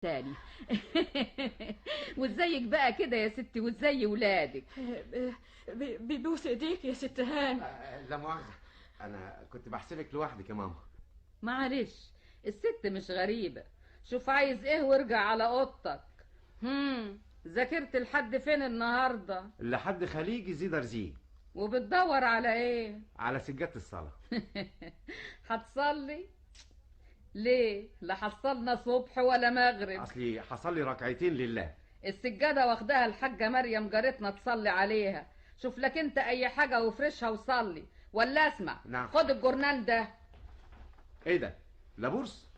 تاني. وازيك بقى كده يا ستي وازاي ولادك؟ بيبوس ايديك يا ست هانم. لا مؤاخذة، أنا كنت بحسبك لوحدك يا ماما. معلش، الست مش غريبة. شوف عايز ايه وارجع على اوضتك. ذاكرت لحد فين النهاردة؟ لحد خليج زيدرزي. وبتدور على ايه؟ على سجادة الصلاة. هتصلي؟ ليه؟ لا حصلنا صبح ولا مغرب. أصلي حصلي ركعتين لله. السجادة واخداها الحاجة مريم جارتنا تصلي عليها. شوف لك انت اي حاجة وافرشها وصلي. ولا اسمع، نعم. خد الجورنال ده. ايه ده؟ لابورس؟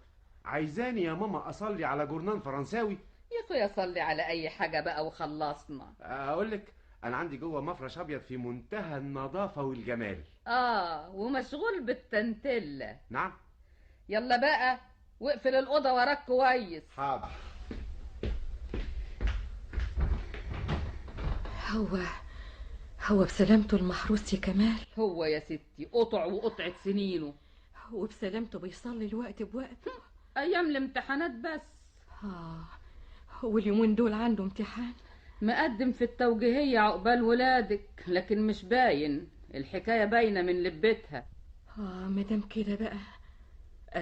عايزاني يا ماما اصلي على جورنان فرنساوي؟ يا اخويا صلي على اي حاجة بقى وخلصنا. اقول لك، انا عندي جوه مفرش ابيض في منتهى النظافة والجمال. ومشغول بالتنتلة. نعم. يلا بقى، واقفل الأوضة وراك كويس. حاضر. هو بسلامته المحروس يا كمال؟ هو يا ستي قطع وقطعة سنينه. وبسلامته بيصلي الوقت بوقته. أيام الامتحانات بس. واليومين دول عنده امتحان. مقدم في التوجيهية عقبال ولادك، لكن مش باين. الحكاية باينة من لبتها. مادام كده بقى،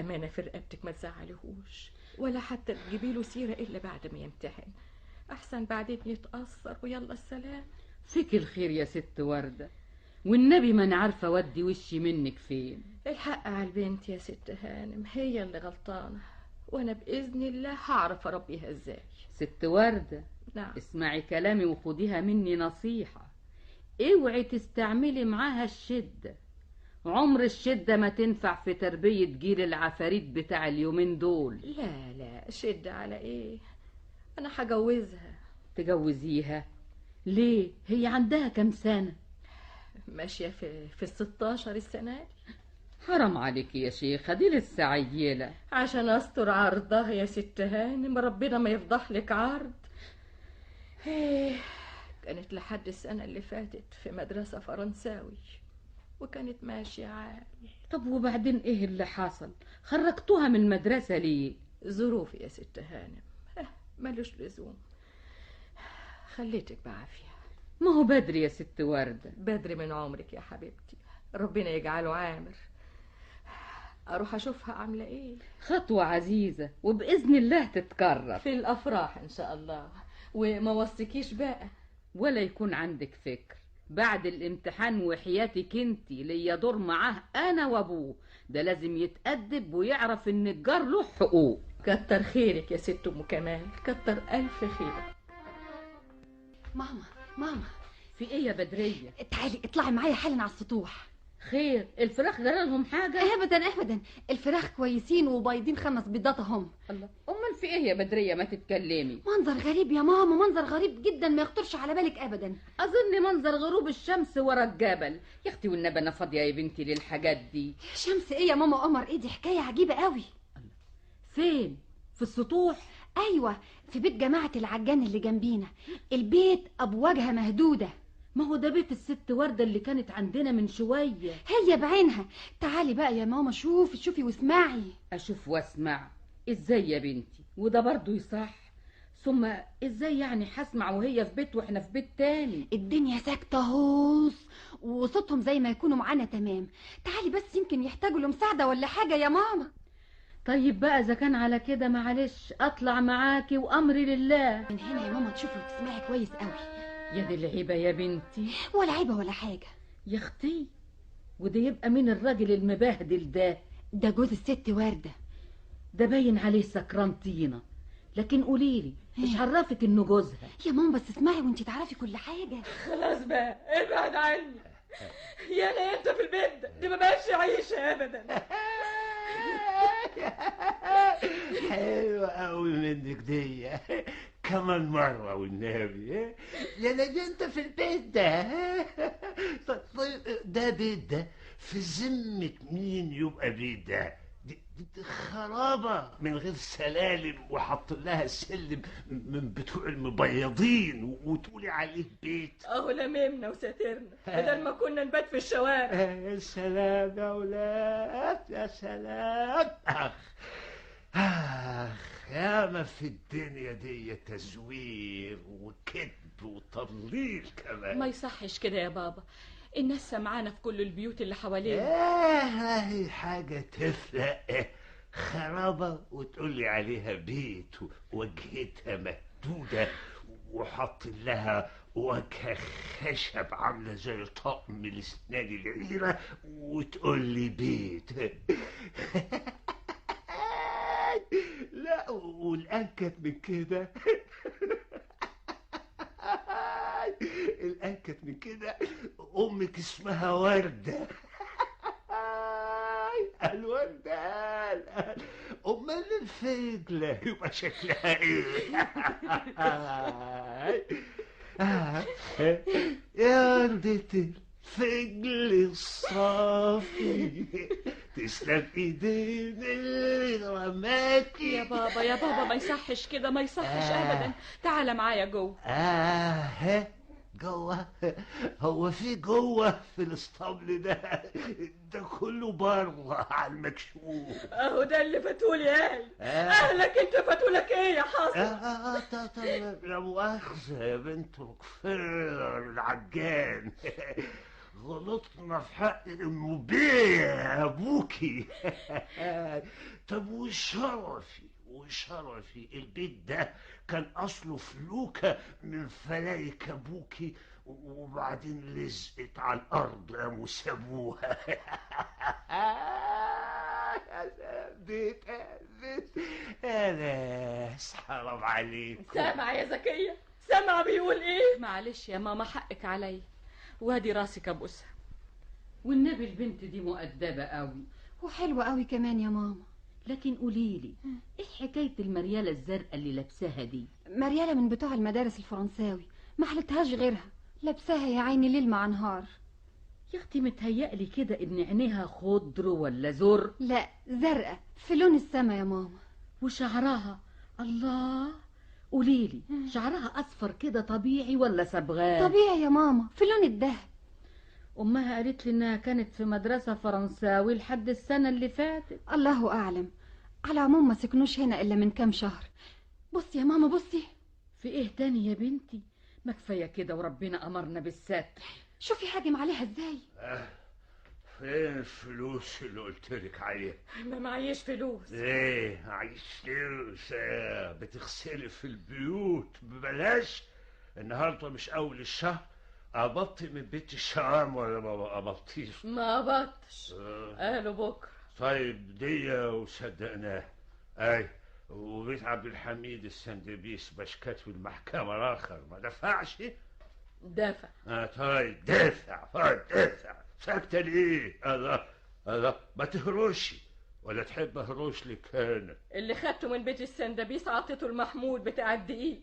أمانة في رقبتك ما تزعلهوش ولا حتى تجيبيله سيرة إلا بعد ما يمتحن. أحسن بعدين يتأثر ويلا السلام. فيك الخير يا ست وردة، والنبي ما انا عارفة ودي وشي منك فين. الحق على البنت يا ست هانم، هي اللي غلطانة، وأنا بإذن الله هعرف أربيها إزاي. ست وردة، نعم. اسمعي كلامي وخديها مني نصيحة. اوعي تستعملي معاها الشدة. عمر الشدة ما تنفع في تربية جيل العفاريت بتاع اليومين دول. لا شدة على ايه؟ انا هجوزها. تجوزيها؟ ليه؟ هي عندها كام سنة؟ ماشية في 16 السنة دي. حرام عليك يا شيخة، دي لسه عيلة. عشان استر عرضها يا ست هانم، ربنا ما يفضح لك عرض. كانت لحد السنة اللي فاتت في مدرسة فرنساوي وكانت ماشية عال. طب وبعدين ايه اللي حصل؟ خرجتوها من المدرسة ليه؟ ظروف يا ست هانم، ملوش لزوم. خليتك بعافية. ما هو بدري يا ست وردة. بدري من عمرك يا حبيبتي، ربنا يجعله عامر. اروح اشوفها عاملة ايه. خطوة عزيزة وبإذن الله تتكرر في الافراح ان شاء الله. وما وصيكيش بقى ولا يكون عندك فكر. بعد الامتحان وحياتك انتي ليا دور معاه انا وابوه. ده لازم يتأدب ويعرف ان الجار له حقوق. كتر خيرك يا ست ام كمال، كتر الف خيرك. ماما في ايه يا بدرية؟ تعالي اطلعي معايا حالا على السطوح. خير؟ الفراخ جرالهم حاجة؟ ابدا الفراخ كويسين وبايضين 5 بيضات اهم. الله، امال في ايه يا بدرية؟ ما تتكلمي. منظر غريب يا ماما، منظر غريب جدا ما يخطرش على بالك ابدا. اظن منظر غروب الشمس ورا الجبل. يا اختي والنبي انا فاضيه يا بنتي للحاجات دي. شمس ايه يا ماما؟ قمر ايه؟ دي حكايه عجيبه قوي. فين؟ في السطوح؟ ايوه، في بيت جماعه العجان اللي جنبينا. البيت ابواجها مهدوده. ما هو ده بيت الست وردة اللي كانت عندنا من شوية. هي بعينها. تعالي بقى يا ماما، شوفي واسمعي. اشوف واسمع؟ ازاي يا بنتي؟ وده برضو يصح؟ ثم ازاي يعني هسمع وهي في بيت واحنا في بيت تاني؟ الدنيا ساكته هوس وصوتهم زي ما يكونوا معانا تمام. تعالي بس يمكن يحتاجوا لمساعده ولا حاجه يا ماما. طيب بقى اذا كان على كده معلش اطلع معاكي وامري لله. من هنا يا ماما تشوفي وتسمعي كويس قوي. يا دي العيبة يا بنتي. ولا عيبة ولا حاجة يا اختي. وده يبقى مين الراجل المبهدل ده؟ ده جوز الست وردة. ده باين عليه سكران طينة. لكن قوليلي ايش عرفك انه جوزها؟ يا ماما بس اسمعي وانتي تعرفي كل حاجة. خلاص بقى ابعد عني. يا انا انت في البيت ده، دي ما بقاش عيشة ابدا. حلوة قوي منك دي، كمان مرة والنبي. يا نجي انت في البيت ده. طيب ده بيت ده في ذمة مين يبقى بيت ده؟ دي خرابة من غير سلالم وحط لها سلم من بتوع المبيضين وتقولي عليه بيت. اهو لممنا وساترنا بدل ما كنا نبات في الشوارع. يا سلام يا ولاد، يا سلام. ياما في الدنيا دي تزوير وكذب وتضليل كمان. ما يصحش كده يا بابا، الناس سمعانة في كل البيوت اللي حوالينا. هي حاجة تفلق خرابة وتقول لي عليها بيت وجهتها مهدودة وحط لها وجه خشب عاملة زي طقم الاسنان العيرة وتقول لي بيت. لا والأنكت من كده الأنكت من كده أمك اسمها وردة. الوردة أمال الفجلة يبقى شكلها إيه؟ يا وردة الفجل الصافي تسلم ايدين اللي رماكي. يا بابا يا بابا ما يصحش كده، ما يصحش ابدا. تعال معايا جوه. جوه؟ هو في جوه في الاسطبل ده كله بره على المكشوف. اهو ده اللي فتولي قال. اهلك انت فتولك ايه يا حسن؟ طب لا مؤاخذة يا بنت الغفير العجان، غلطنا في حق المبيع ابوكي. طب وشرفي البيت ده كان اصله فلوكه من فلايك ابوكي وبعدين لزقت على الارض قاموا سابوها. بيت يا ناس حرام عليكم. سامع يا زكية؟ سامع بيقول ايه؟ معلش يا ماما حقك عليا، وادي راسك ابوسها. والنبي البنت دي مؤدبة قوي وحلوة قوي كمان يا ماما. لكن قوليلي ايه حكاية المريالة الزرقاء اللي لابساها دي؟ مريالة من بتوع المدارس الفرنساوي، ما حلتهاش غيرها، لابساها يا عيني ليل مع نهار. يا اختي متهيألي كده ان عينيها خضر ولا زر؟ لا زرقاء في لون السما يا ماما. وشعرها الله، قوليلي شعرها اصفر كده طبيعي ولا صبغاه؟ طبيعي يا ماما في لون الدهب. امها قالت لي انها كانت في مدرسة فرنساوي لحد السنة اللي فاتت. الله اعلم، على العموم ما سكنوش هنا الا من كام شهر. بصي يا ماما بصي. في ايه تاني يا بنتي؟ ما كفايه كده وربنا امرنا بالستر. شوفي حاجم عليها ازاي. فين الفلوس اللي قلتلك عليها؟ ما معيش فلوس. ايه معيش فلوس؟ بتغسلي في البيوت ببلاش؟ النهارده مش اول الشهر، قبضتي من بيت الشام ولا ما قبضتيش؟ ما قبضتش. قالوا بكره. طيب دي وصدقناه. اي وبيت عبد الحميد السندبيس بشكات في المحكمة الآخر ما دفعش؟ دافع. طيب دافع. ساكتة ليه؟ الله ما تهروشي ولا تحب اهروش لك انا؟ اللي خدته من بيت السندبيس عطيته المحمود بتاع الدقيق.